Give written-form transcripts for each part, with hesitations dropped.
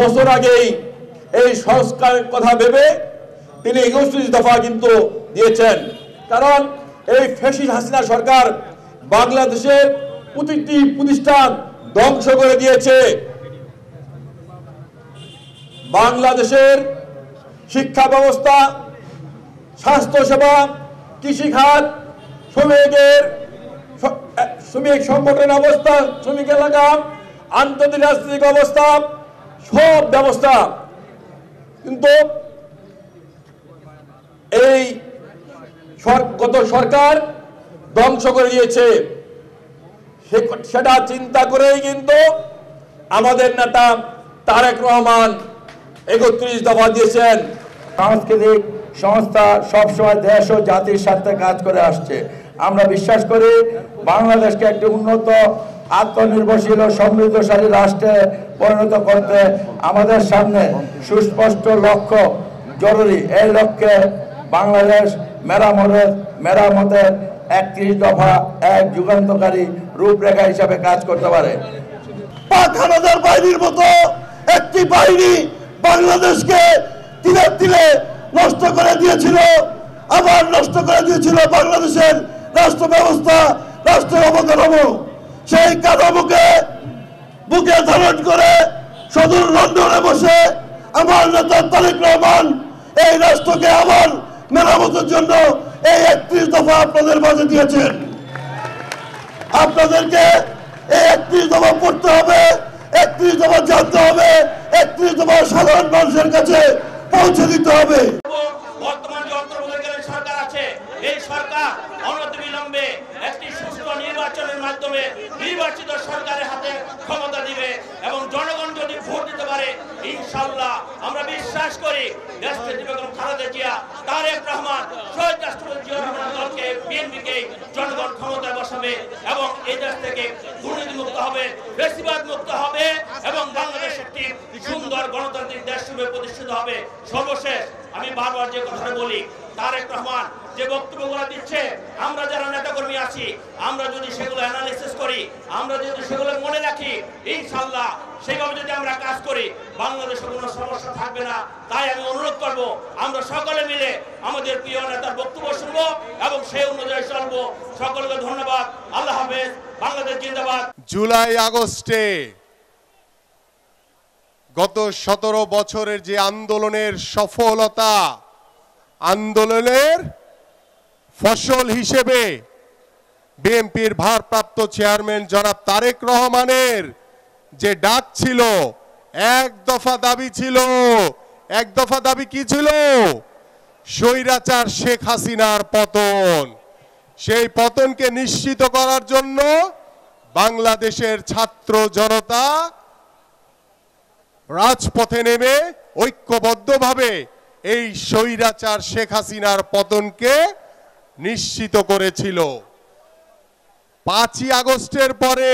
বছর আগেই এই সংস্কারের কথা ভেবে তিনি 31 দফা কিন্তু দিয়েছেন। কারণ এই ফ্যাসিস্ট হাসিনা সরকার বাংলাদেশের প্রতিটি প্রতিষ্ঠান ধ্বংস করে দিয়েছে। বাংলাদেশের শিক্ষা ব্যবস্থা, স্বাস্থ্য সেবা, কৃষিখাত, শ্রমিক সংগঠন অবস্থা, শ্রমিক এলাকা, আন্তর্জাতিক রাজনৈতিক অবস্থা, সব ব্যবস্থা কিন্তু এই গত সরকার ধ্বংস করে দিয়েছে। সেটা চিন্তা করেই কিন্তু আমাদের নেতা তারেক রহমান 31 দফা দিয়েছেন। সাংস্কৃতিক সংস্থা সবসময় দেশ ও জাতির স্বার্থে কাজ করে আসছে। আমরা বিশ্বাস করি বাংলাদেশকে একটি উন্নত, আত্মনির্ভরশীল ও সমৃদ্ধশালী রাষ্ট্রে পরিণত করতে আমাদের সামনে সুস্পষ্ট লক্ষ্য জরুরি। এই লক্ষ্যে বাংলাদেশ মেরামতের 31 দফা এক যুগান্তকারী রূপরেখা হিসাবে কাজ করতে পারে। পাক হানাদার বাহিনীর মতো একটি বাহিনী বাংলাদেশকে তিলে তিলে নষ্ট করে দিয়েছিল, আবার নষ্ট করে দিয়েছিল বাংলাদেশের রাষ্ট্র ব্যবস্থা, রাষ্ট্রের অবকাঠামো। সেই কাঠামোকে বুকে ধারণ করে সদর লন্ডনে বসে আমার নেতা তারেক রহমান এই রাষ্ট্রকে আবার মেরামতের জন্য এই 31 দফা আপনাদের মাঝে দিয়েছেন। আপনাদেরকে এই 31 দফা পড়তে হবে, 31 দফা জানতে হবে, 31 দফা সাধারণ মানুষের কাছে পৌঁছে দিতে হবে। বর্তমান যে অন্তর্বর্তীকালীন সরকার আছে, এই সরকার অনতিবিলম্বে একটি সুষ্ঠু নির্বাচনের মাধ্যমে নির্বাচিত সরকারের হাতে ক্ষমতা দিবে এবং জনগণ যদি ভোট দিতে পারে, ইনশাআল্লাহ আমরা বিশ্বাস করি দেশনেত্রী বেগম খালেদা জিয়া, তারেক রহমান, শহীদ রাষ্ট্রপতি জিয়াউর রহমান দলকে, বিএনপিকে জনগণ ক্ষমতায় বসাবে এবং এই দেশ থেকে দুর্নীতি মুক্ত হবে, বেশিবাদ মুক্ত হবে এবং বাংলাদেশ একটি সুন্দর গণতান্ত্রিক দেশ হিসেবে প্রতিষ্ঠিত হবে। সর্বশেষ আমি বারবার যে কথাটা বলি, তারেক রহমান যে বক্তব্যগুলো দিচ্ছে, আমরা যারা নেতাকর্মী আছি, আমরা যদি সেগুলো অ্যানালিসিস করি, আমরা যদি সেগুলো মনে রাখি, ইনশাআল্লাহ সেইভাবে যদি আমরা কাজ করি, বাংলাদেশে কোনো সমস্যা থাকবে না। তাই আমি অনুরোধ করব, আমরা সকলে মিলে আমাদের প্রিয় নেতার বক্তব্য শুনবো এবং সেই অনুযায়ী চলবো। সকলকে ধন্যবাদ। আল্লাহ হাফেজ। বাংলাদেশ জিন্দাবাদ। জুলাই আগস্টে গত 17 বছরের যে আন্দোলনের সফলতা, আন্দোলনের ফসল হিসেবে বিএনপির ভারপ্রাপ্ত চেয়ারম্যান জনাব তারেক রহমানের যে ডাক ছিল, এক দফা দাবি ছিল। এক দফা দাবি কি ছিল? স্বৈরাচার শেখ হাসিনার পতন। সেই পতনকে নিশ্চিত করার জন্য বাংলাদেশের ছাত্র জনতা রাজপথে নেমে ঐক্যবদ্ধভাবে এই স্বৈরাচার শেখ হাসিনার পতনকে নিশ্চিত করেছিল। 5ই আগস্টের পরে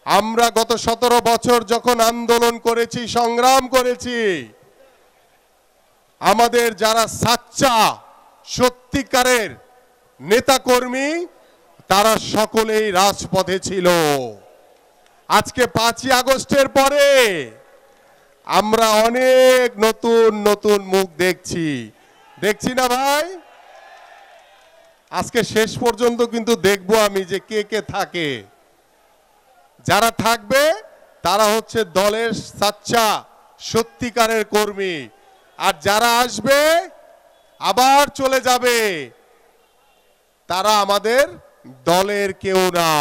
আমরা গত 17 বছর যখন আন্দোলন করেছি, সংগ্রাম করেছি, আমাদের যারা সাচ্চা সত্যিকারের নেতাকর্মী তারা সকলেই রাজপথে ছিল। আজকে 5ই আগস্টের পরে আমরা অনেক নতুন নতুন মুখ দেখছি না ভাই? আজকে শেষ পর্যন্ত কিন্তু দেখবো আমি যে কে কে থাকে। যারা থাকবে তারা হচ্ছে দলের সাচ্চা সত্যিকারের কর্মী, আর যারা আসবে আবার চলে যাবে তারা আমাদের দলের কেউ না।